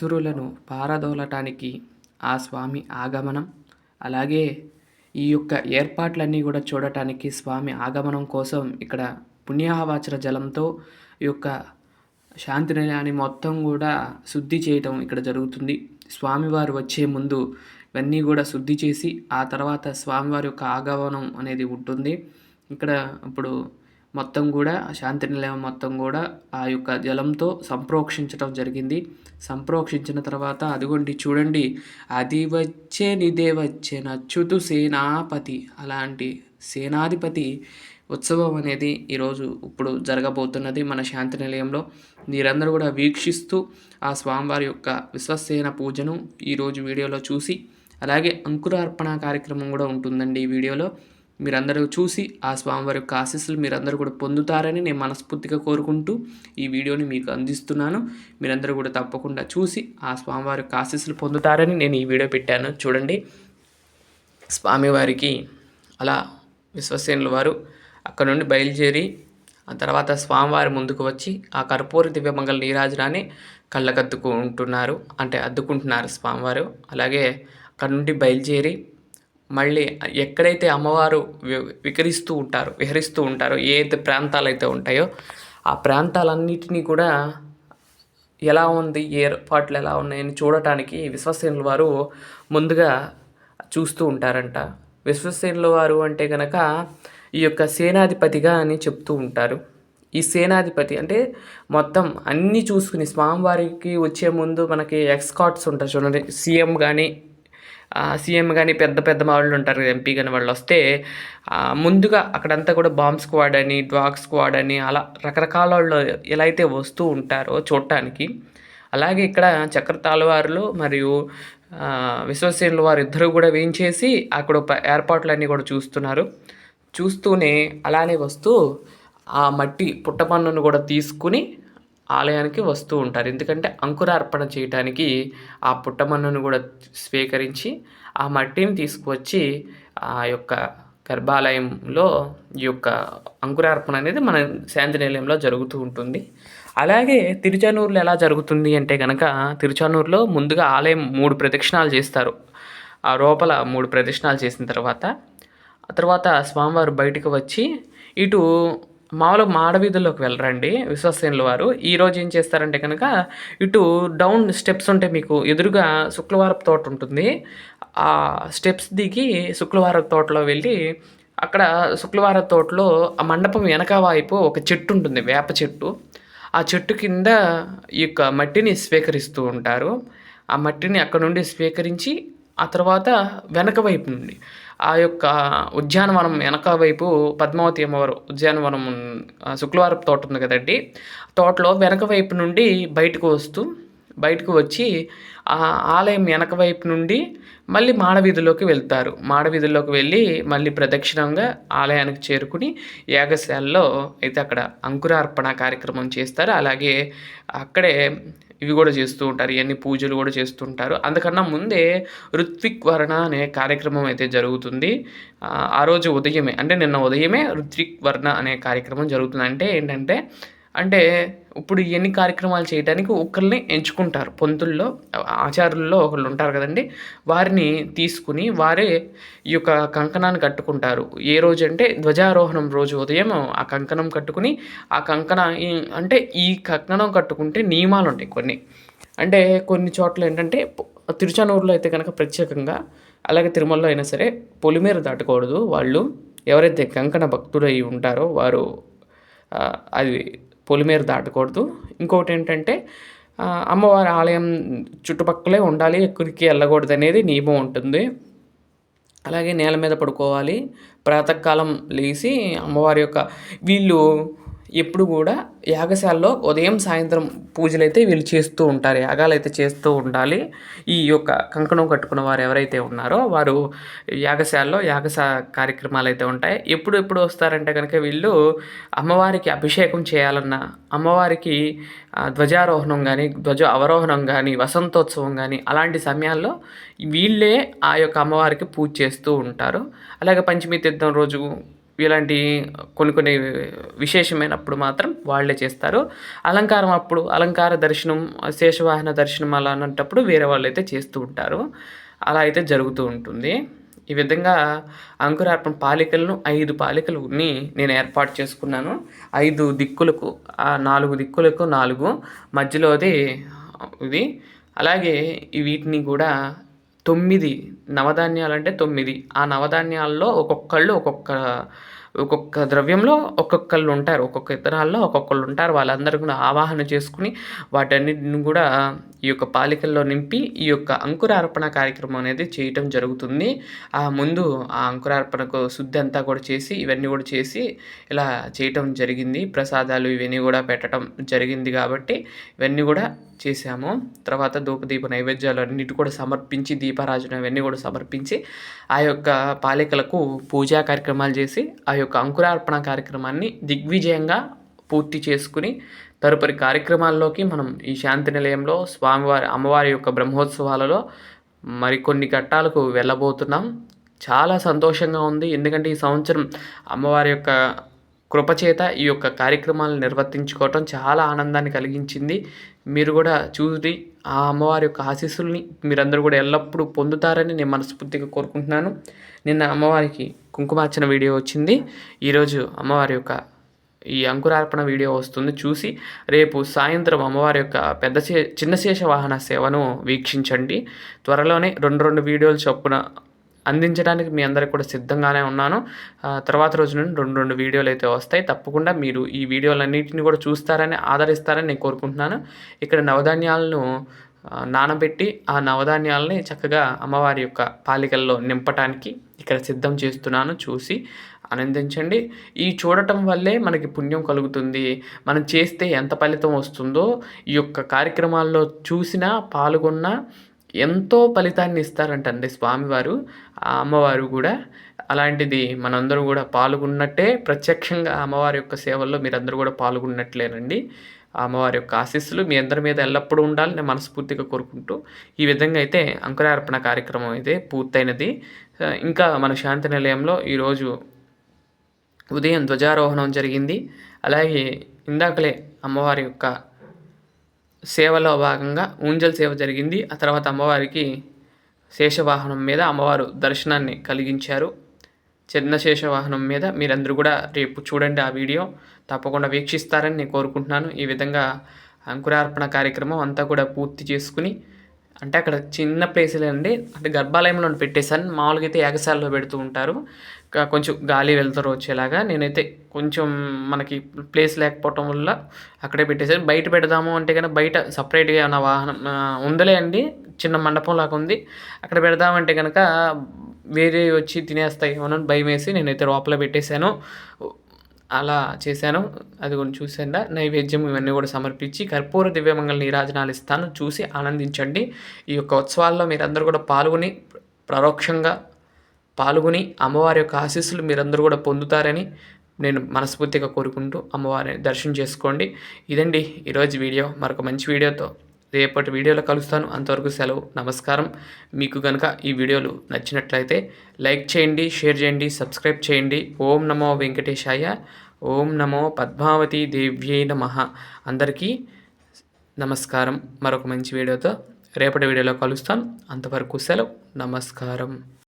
అసురులను పారదోలటానికి ఆ స్వామి ఆగమనం, అలాగే ఈ యొక్క ఏర్పాట్లన్నీ కూడా చూడటానికి స్వామి ఆగమనం కోసం ఇక్కడ పుణ్యాహవాచర జలంతో ఈ యొక్క శాంతి నిలయాన్ని మొత్తం కూడా శుద్ధి చేయటం ఇక్కడ జరుగుతుంది. స్వామివారు వచ్చే ముందు ఇవన్నీ కూడా శుద్ధి చేసి ఆ తర్వాత స్వామివారి యొక్క ఆగమనం అనేది ఉంటుంది. ఇక్కడ ఇప్పుడు మొత్తం కూడా శాంతి నిలయం మొత్తం కూడా ఆ యొక్క జలంతో సంప్రోక్షించటం జరిగింది. సంప్రోక్షించిన తర్వాత అదిగోండి చూడండి, అది వచ్చే నిదే వచ్చే నచ్చుతు సేనాపతి, అలాంటి సేనాధిపతి ఉత్సవం అనేది ఈరోజు ఇప్పుడు జరగబోతున్నది మన శాంతి నిలయంలో. మీరందరూ కూడా వీక్షిస్తూ ఆ స్వామివారి యొక్క విశ్వసేన పూజను ఈరోజు వీడియోలో చూసి, అలాగే అంకురార్పణ కార్యక్రమం కూడా ఉంటుందండి ఈ వీడియోలో. మీరందరూ చూసి ఆ స్వామివారి యొక్క ఆశీస్సులు మీరందరూ కూడా పొందుతారని నేను మనస్ఫూర్తిగా కోరుకుంటూ ఈ వీడియోని మీకు అందిస్తున్నాను. మీరందరూ కూడా తప్పకుండా చూసి ఆ స్వామివారి యొక్క ఆశీస్సులు పొందుతారని నేను ఈ వీడియో పెట్టాను. చూడండి, స్వామివారికి అలా విశ్వసేనుల వారు అక్కడ నుండి బయలుదేరి ఆ తర్వాత స్వామివారి ముందుకు వచ్చి ఆ కర్పూర దివ్యమంగళ నీరాజనాన్ని కళ్ళకద్దుకుంటున్నారు, అంటే అద్దుకుంటున్నారు స్వామివారు. అలాగే అక్కడ నుండి బయలుదేరి మళ్ళీ ఎక్కడైతే అమ్మవారు విహరిస్తూ ఉంటారో, ఏ అయితే ప్రాంతాలు అయితే ఉంటాయో ఆ ప్రాంతాలన్నిటినీ కూడా ఎలా ఉంది, ఏర్పాట్లు ఎలా ఉన్నాయని చూడటానికి విశ్వసేనుల వారు ముందుగా చూస్తూ ఉంటారంట. విశ్వసేనుల వారు అంటే కనుక ఈ యొక్క సేనాధిపతిగా అని చెప్తూ ఉంటారు. ఈ సేనాధిపతి అంటే మొత్తం అన్నీ చూసుకుని స్వామివారికి వచ్చే ముందు మనకి ఎక్స్కాట్స్ ఉంటారు చూడండి, సీఎం కానీ పెద్ద పెద్ద వాళ్ళు ఉంటారు కదా, ఎంపీ కానీ వాళ్ళు వస్తే ముందుగా అక్కడంతా కూడా బాంబ్ స్క్వాడ్ అని, డాగ్ స్క్వాడ్ అని అలా రకరకాల వాళ్ళు ఎలా అయితే వస్తూ ఉంటారో చూడటానికి, అలాగే ఇక్కడ చక్రతాళవారులు మరియు విశ్వసేనుల వారు ఇద్దరు కూడా వేయించేసి అక్కడ ఏర్పాట్లన్నీ కూడా చూస్తూనే అలానే వస్తూ ఆ మట్టి పుట్టపన్నును కూడా తీసుకుని ఆలయానికి వస్తూ ఉంటారు. ఎందుకంటే అంకురార్పణ చేయడానికి ఆ పుట్టమన్నును కూడా స్వీకరించి ఆ మట్టిని తీసుకువచ్చి ఆ యొక్క గర్భాలయంలో ఈ యొక్క అంకురార్పణ అనేది మన శాంతి నిలయంలో జరుగుతూ ఉంటుంది. అలాగే తిరుచానూరులో ఎలా జరుగుతుంది అంటే కనుక, తిరుచానూరులో ముందుగా ఆలయం 3 ప్రదక్షిణాలు చేస్తారు. ఆ లోపల 3 ప్రదక్షిణాలు చేసిన తర్వాత ఆ తర్వాత స్వామివారు బయటకు వచ్చి ఇటు మామూలుగా మాడవీధుల్లోకి వెళ్ళరండి విశ్వసేనుల వారు. ఈరోజు ఏం చేస్తారంటే కనుక ఇటు డౌన్ స్టెప్స్ ఉంటే మీకు ఎదురుగా శుక్రవారపు తోట ఉంటుంది, ఆ స్టెప్స్ దిగి శుక్రవారపు తోటలో వెళ్ళి అక్కడ శుక్రవారపు తోటలో ఆ మండపం వెనక వైపు ఒక చెట్టు ఉంటుంది, వేప చెట్టు. ఆ చెట్టు కింద ఈ యొక్క మట్టిని స్వీకరిస్తూ ఉంటారు. ఆ మట్టిని అక్కడ నుండి స్వీకరించి ఆ తర్వాత వెనక వైపు నుండి ఆ యొక్క ఉద్యానవనం వెనక వైపు పద్మావతి అమ్మవారు ఉద్యానవనం శుక్రవారపు తోట ఉంది కదండి, తోటలో వెనక వైపు నుండి బయటకు వచ్చి ఆ ఆలయం వెనక వైపు నుండి మళ్ళీ మాడవీధిలోకి వెళ్తారు. మాడవీధుల్లోకి వెళ్ళి మళ్ళీ ప్రదక్షిణంగా ఆలయానికి చేరుకుని యాగశాలలో అయితే అక్కడ అంకురార్పణ కార్యక్రమం చేస్తారు. అలాగే అక్కడే ఇవి కూడా చేస్తూ ఉంటారు, ఇవన్నీ పూజలు కూడా చేస్తుంటారు. అందుకన్నా ముందే ఋత్విక్ వర్ణ అనే కార్యక్రమం అయితే జరుగుతుంది. ఆ రోజు ఉదయమే, అంటే నిన్న ఉదయమే ఋత్విక్ వర్ణ అనే కార్యక్రమం జరుగుతుంది. అంటే ఏంటంటే ఇప్పుడు ఎన్ని కార్యక్రమాలు చేయడానికి ఒకరిని ఎంచుకుంటారు. పంతుల్లో ఆచార్యుల్లో ఒకళ్ళు ఉంటారు కదండి, వారిని తీసుకుని వారే ఈ యొక్క కంకణాన్ని కట్టుకుంటారు. ఏ రోజు అంటే ధ్వజారోహణం రోజు ఉదయం ఆ కంకణం కట్టుకుని అంటే ఈ కంకణం కట్టుకుంటే నియమాలు ఉంటాయి కొన్ని. అంటే కొన్ని చోట్ల ఏంటంటే తిరుచానూరులో అయితే కనుక ప్రత్యేకంగా, అలాగే తిరుమలలో అయినా సరే పొలిమేర దాటకూడదు. వాళ్ళు ఎవరైతే కంకణ భక్తులు అయి ఉంటారో వారు అది పొలిమేర దాటకూడదు. ఇంకొకటి ఏంటంటే అమ్మవారి ఆలయం చుట్టుపక్కలే ఉండాలి, ఎక్కడికి వెళ్ళకూడదు అనేది నియమం ఉంటుంది. అలాగే నేల మీద పడుకోవాలి. ప్రాతకాలం లేచి అమ్మవారి యొక్క వీళ్ళు ఎప్పుడు కూడా యాగశాలలో ఉదయం సాయంత్రం పూజలు అయితే వీళ్ళు చేస్తూ ఉంటారు, యాగాలు అయితే చేస్తూ ఉండాలి. ఈ యొక్క కంకణం కట్టుకున్న వారు ఎవరైతే ఉన్నారో వారు యాగశాలలో కార్యక్రమాలు అయితే ఉంటాయి. ఎప్పుడు వస్తారంటే కనుక వీళ్ళు అమ్మవారికి అభిషేకం చేయాలన్నా, అమ్మవారికి ధ్వజారోహణం కానీ ధ్వజ అవరోహణం కానీ వసంతోత్సవం కానీ అలాంటి సమయాల్లో వీళ్ళే ఆ యొక్క అమ్మవారికి పూజ చేస్తూ ఉంటారు. అలాగే పంచమి తీర్థం రోజు ఇలాంటి కొన్ని కొన్ని విశేషమైనప్పుడు మాత్రం వాళ్ళే చేస్తారు. అలంకారం అప్పుడు అలంకార దర్శనం, శేషవాహన దర్శనం అలా అన్నప్పుడు వేరే వాళ్ళైతే చేస్తూ ఉంటారు. అలా అయితే జరుగుతూ ఉంటుంది. ఈ విధంగా అంకురార్పణ పాలికలను 5 పాలికలని నేను ఏర్పాటు చేసుకున్నాను. 5 దిక్కులకు 4 దిక్కులకు 4 మధ్యలోది ఇది. అలాగే వీటిని కూడా 9 నవధాన్యాలంటే 9 ఆ నవధాన్యాల్లో ఒక్కొక్కళ్ళు ఒక్కొక్క ద్రవ్యంలో ఒక్కొక్కళ్ళు ఉంటారు. ఒక్కొక్క ఇత్తనాల్లో ఒక్కొక్కళ్ళు ఉంటారు. వాళ్ళందరూ కూడా ఆవాహన చేసుకుని వాటన్నిటిని కూడా ఈ యొక్క పాలికల్లో నింపి ఈ యొక్క అంకురార్పణ కార్యక్రమం అనేది చేయటం జరుగుతుంది. ముందు ఆ అంకురార్పణకు శుద్ధి అంతా కూడా చేసి ఇవన్నీ కూడా చేసి ఇలా చేయటం జరిగింది. ప్రసాదాలు ఇవన్నీ కూడా పెట్టడం జరిగింది కాబట్టి ఇవన్నీ కూడా చేశాము. తర్వాత ధూపదీప నైవేద్యాలు అన్నిటి కూడా సమర్పించి దీపారాజన ఇవన్నీ కూడా సమర్పించి ఆ యొక్క పాలికలకు పూజా కార్యక్రమాలు చేసి ఆ యొక్క అంకురార్పణ కార్యక్రమాన్ని దిగ్విజయంగా పూర్తి చేసుకుని తదుపరి కార్యక్రమాల్లోకి మనం ఈ శాంతి నిలయంలో అమ్మవారి యొక్క బ్రహ్మోత్సవాలలో మరికొన్ని ఘట్టాలకు వెళ్ళబోతున్నాం. చాలా సంతోషంగా ఉంది. ఎందుకంటే ఈ సంవత్సరం అమ్మవారి యొక్క కృపచేత ఈ యొక్క కార్యక్రమాలను నిర్వర్తించుకోవటం చాలా ఆనందాన్ని కలిగించింది. మీరు కూడా చూసి ఆ అమ్మవారి యొక్క ఆశీస్సుల్ని మీరందరూ కూడా ఎల్లప్పుడూ పొందుతారని నేను మనస్ఫూర్తిగా కోరుకుంటున్నాను. నిన్న అమ్మవారికి కుంకుమార్చన వీడియో వచ్చింది. ఈరోజు అమ్మవారి యొక్క ఈ అంకురార్పణ వీడియో వస్తుంది. చూసి రేపు సాయంత్రం అమ్మవారి యొక్క చిన్న శేష వాహన సేవను వీక్షించండి. త్వరలోనే 2 వీడియోలు చొప్పున అందించడానికి మీ అందరికి కూడా సిద్ధంగానే ఉన్నాను. తర్వాత రోజు నుండి 2 వీడియోలు అయితే వస్తాయి. తప్పకుండా మీరు ఈ వీడియోలన్నింటినీ కూడా చూస్తారని ఆదరిస్తారని నేను కోరుకుంటున్నాను. ఇక్కడ నవధాన్యాలను నానబెట్టి ఆ నవధాన్యాలని చక్కగా అమ్మవారి యొక్క పాలికల్లో నింపటానికి ఇక్కడ సిద్ధం చేస్తున్నాను. చూసి ఆనందించండి. ఈ చూడటం వల్లే మనకి పుణ్యం కలుగుతుంది. మనం చేస్తే ఎంత ఫలితం వస్తుందో ఈ యొక్క కార్యక్రమాల్లో చూసినా పాల్గొన్నా ఎంతో ఫలితాన్ని ఇస్తారంటండి స్వామివారు, అమ్మవారు కూడా. అలాంటిది మనందరూ కూడా పాల్గొన్నట్టే, ప్రత్యక్షంగా అమ్మవారి యొక్క సేవల్లో మీరందరూ కూడా పాల్గొన్నట్లేనండి. అమ్మవారి యొక్క ఆశీస్సులు మీ అందరి మీద ఎల్లప్పుడూ ఉండాలని నేను మనస్ఫూర్తిగా కోరుకుంటూ ఈ విధంగా అయితే అంకురార్పణ కార్యక్రమం అయితే పూర్తయినది. ఇంకా మన శాంతి నిలయంలో ఈరోజు ఉదయం ధ్వజారోహణం జరిగింది. అలాగే ఇందాకలే అమ్మవారి యొక్క సేవలో భాగంగా ఊంజల్ సేవ జరిగింది. ఆ తర్వాత అమ్మవారికి శేషవాహనం మీద అమ్మవారు దర్శనాన్ని కలిగించారు. చిన్న శేషవాహనం మీద మీరందరూ కూడా రేపు చూడండి. ఆ వీడియో తప్పకుండా వీక్షిస్తారని నేను కోరుకుంటున్నాను. ఈ విధంగా అంకురార్పణ కార్యక్రమం అంతా కూడా పూర్తి చేసుకుని, అంటే అక్కడ చిన్న ప్లేసులే అండి, అంటే గర్భాలయంలో పెట్టేశాను. మామూలుగా అయితే యాగశాలలో పెడుతూ ఉంటారు. కొంచెం గాలి వెళ్తారు వచ్చేలాగా. నేనైతే కొంచెం మనకి ప్లేస్ లేకపోవటం వల్ల అక్కడే పెట్టేశాను. బయట పెడదాము అంటే కనుక బయట సపరేట్గా ఏమైనా వాహనం ఉందలే అండి, చిన్న మండపం లాగా ఉంది. అక్కడ పెడదామంటే కనుక వేరే వచ్చి తినేస్తాయి ఏమోనని భయం వేసి నేనైతే లోపల పెట్టేశాను. అలా చేశాను. అది కూడా చూసాను. నైవేద్యం ఇవన్నీ కూడా సమర్పించి కర్పూర దివ్యమంగళ నీరాజనాలు ఇస్తాను. చూసి ఆనందించండి. ఈ యొక్క ఉత్సవాల్లో మీరందరూ కూడా పాల్గొని పరోక్షంగా పాల్గొని అమ్మవారి యొక్క ఆశీస్సులు మీరందరూ కూడా పొందుతారని నేను మనస్ఫూర్తిగా కోరుకుంటూ అమ్మవారిని దర్శనం చేసుకోండి. ఇదండి ఈరోజు వీడియో. మరొక మంచి వీడియోతో రేపటి వీడియోలో కలుస్తాను. అంతవరకు సెలవు. నమస్కారం. మీకు కనుక ఈ వీడియోలు నచ్చినట్లయితే లైక్ చేయండి, షేర్ చేయండి, సబ్స్క్రైబ్ చేయండి. ఓం నమో వెంకటేశాయ. ఓం నమో పద్మావతి దేవ్యై నమః. అందరికీ నమస్కారం. మరొక మంచి వీడియోతో రేపటి వీడియోలో కలుస్తాను. అంతవరకు సెలవు. నమస్కారం.